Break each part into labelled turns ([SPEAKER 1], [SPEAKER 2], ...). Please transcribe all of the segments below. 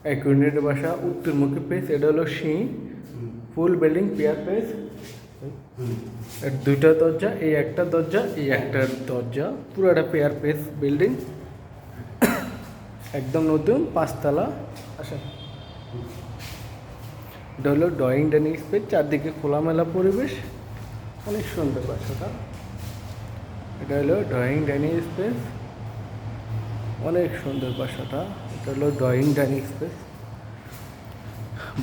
[SPEAKER 1] এক ইউনিটের বাসা উত্তরমুখী পেস, এটা হলো সিঁ, ফুল বিল্ডিং পেয়ার পেস, এর দুইটা দরজা, এই একটা দরজা, এই একটা দরজা, পুরোটা পেয়ার পেস বিল্ডিং, একদম নতুন 5 তলা। আচ্ছা, এটা হলো ড্রয়িং ডাইনিং স্পেস, চারদিকে খোলামেলা পরিবেশ, অনেক সুন্দর বাসাটা। এটা হলো ড্রয়িং ডাইনিং স্পেস, অনেক সুন্দর বাসাটা। এটা হলো ড্রয়িং ডাইনিং স্পেস,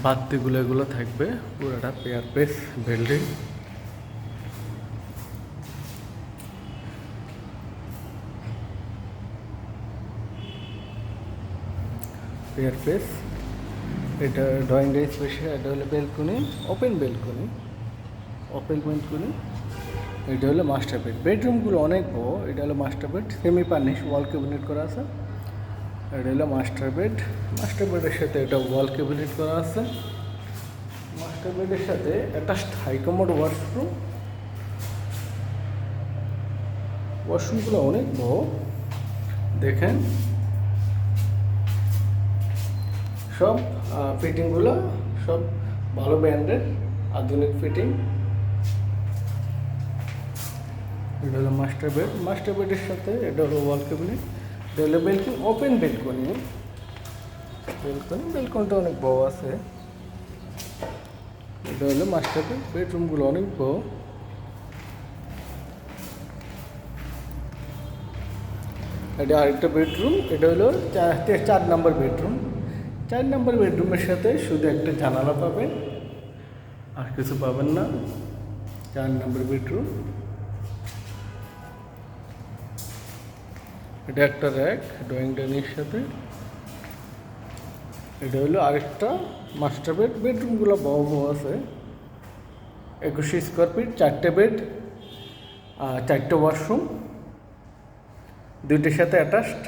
[SPEAKER 1] বাতিগুলো এগুলো থাকবে, পুরোটা pair pace building. Pair pace, এটা ড্রয়িং ডাইনিং স্পেস, এটা হলো balcony, open balcony, open balcony. এটা হলো মাস্টার বেড, বেডরুমগুলো অনেক বড়। এটা হলো মাস্টার বেড, সেমি ফার্নিশ, ওয়াল ক্যাবিনেট করা আছে। এটা হলো মাস্টার বেড, মাস্টার বেডের সাথে এটা ওয়াল ক্যাবিনেট করা আছে। মাস্টার বেডের সাথে অ্যাটাচড হাই কমোড ওয়াশরুম, ওয়াশরুমগুলো অনেক বড় দেখেন। সব ফিটিংগুলো সব ভালো ব্র্যান্ডের, আধুনিক ফিটিং। এটা হলো মাস্টার বেড, মাস্টার বেডের সাথে এটা হলো ওয়াল ক্যাবিনেট। এটা হলো বেলকনি, ওপেন বেলকনি, বেলকনি, বেলকনিটা অনেক বড় আছে। এটা হলো মাস্টার বেড, বেডরুমগুলো অনেক বড়। এটা আরেকটা বেডরুম, এটা হলো 4 নম্বর বেডরুম। 4 নম্বর বেডরুমের সাথে শুধু একটা জানালা পাবেন, আর কিছু পাবেন না। 4 নম্বর বেডরুম, এটা একটা র্যাক ড্রয়িং ডাইনিংয়ের সাথে। এটা হলো আরেকটা মাস্টার বেড, বেডরুমগুলো বড় বড় আছে। 21 স্কোয়ার ফিট, 4টে বেড, 4টে ওয়াশরুম, 2টির সাথে অ্যাটাচড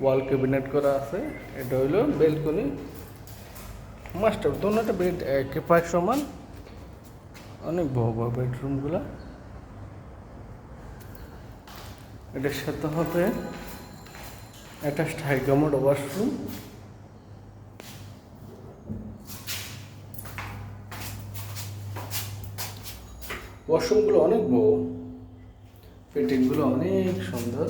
[SPEAKER 1] ওয়াল ক্যাবিনেট করা আছে। এটা হলো বেলকনি, মাস্টার, দোনোটা বেড একে প্রায় সমান, অনেক বড় বড় বেডরুমগুলো। এটার সাথে হবে অ্যাটাচড হাই কমোড ওয়াশরুম। ওয়াশরুমগুলো অনেক বড়, ফিটিংগুলো অনেক সুন্দর।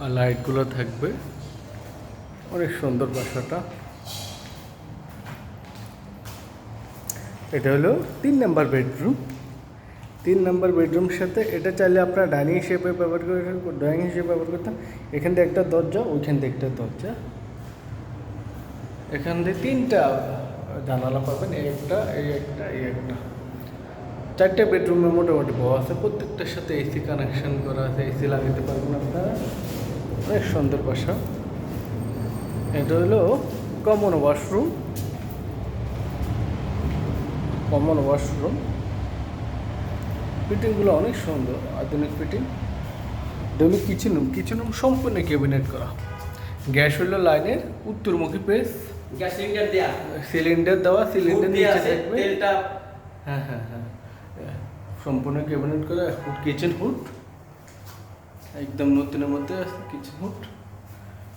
[SPEAKER 1] আর লাইটগুলো থাকবে, অনেক সুন্দর বাসাটা। এটা হলো 3 নম্বর বেডরুম, 3 নম্বর বেডরুমের সাথে এটা চাইলে আপনারা ডাইনিং হিসেবে ব্যবহার করে, ড্রয়িং হিসেবে ব্যবহার করতেন। এখান থেকে একটা দরজা, ওইখান থেকে একটা দরজা, এখান থেকে 3টা জানালা পাবেন, এই একটা, এই একটা, এই একটা। 4টে বেডরুমে মোটামুটি বড় আছে, প্রত্যেকটার সাথে এসি কানেকশন করা আছে, এসি লাগাতে পারবেন আপনারা। অনেক সুন্দর বাসা। এটা হলো কমন ওয়াশরুম, কমন ওয়াশরুম, ফিটিংগুলো অনেক সুন্দর, আধুনিক ফিটিং। এটা কিচেন রুম, কিচেন রুম সম্পূর্ণ ক্যাবিনেট করা। গ্যাস হলো লাইনের, উত্তরমুখী পেস,
[SPEAKER 2] গ্যাস সিলিন্ডার দেয়া,
[SPEAKER 1] সিলিন্ডার দেওয়া, সিলিন্ডার নিচে থাকবে।
[SPEAKER 2] তেলটা
[SPEAKER 1] হ্যাঁ হ্যাঁ হ্যাঁ, সম্পূর্ণ ক্যাবিনেট করা। কিচেন হুড একদম নতুনের মধ্যে আছে, কিচেন হুড।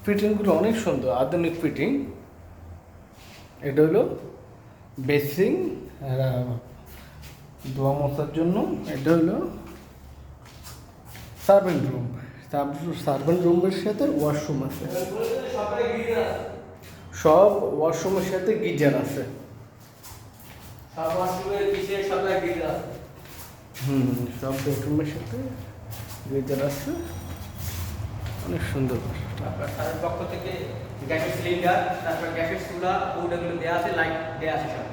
[SPEAKER 1] ফিটিংগুলো অনেক সুন্দর, আধুনিক ফিটিং। এটা হলো বেসিং, ধোয়া মশার জন্য। এটা হলো সার্ভেন্ট রুম, সার্ভেন্ট রুমের সাথে ওয়াশরুম আছে, সব ওয়াশরুমের সাথে গিজার আছে। সব বেডরুমের সাথে গিজার আছে, অনেক সুন্দর বাসাটা।
[SPEAKER 2] আপনার স্যারের পক্ষ থেকে গ্যাসের সিলিন্ডার, তারপর গ্যাসের চুলা, ওগুলো দেওয়া আছে, লাইট দেওয়া আছে সব।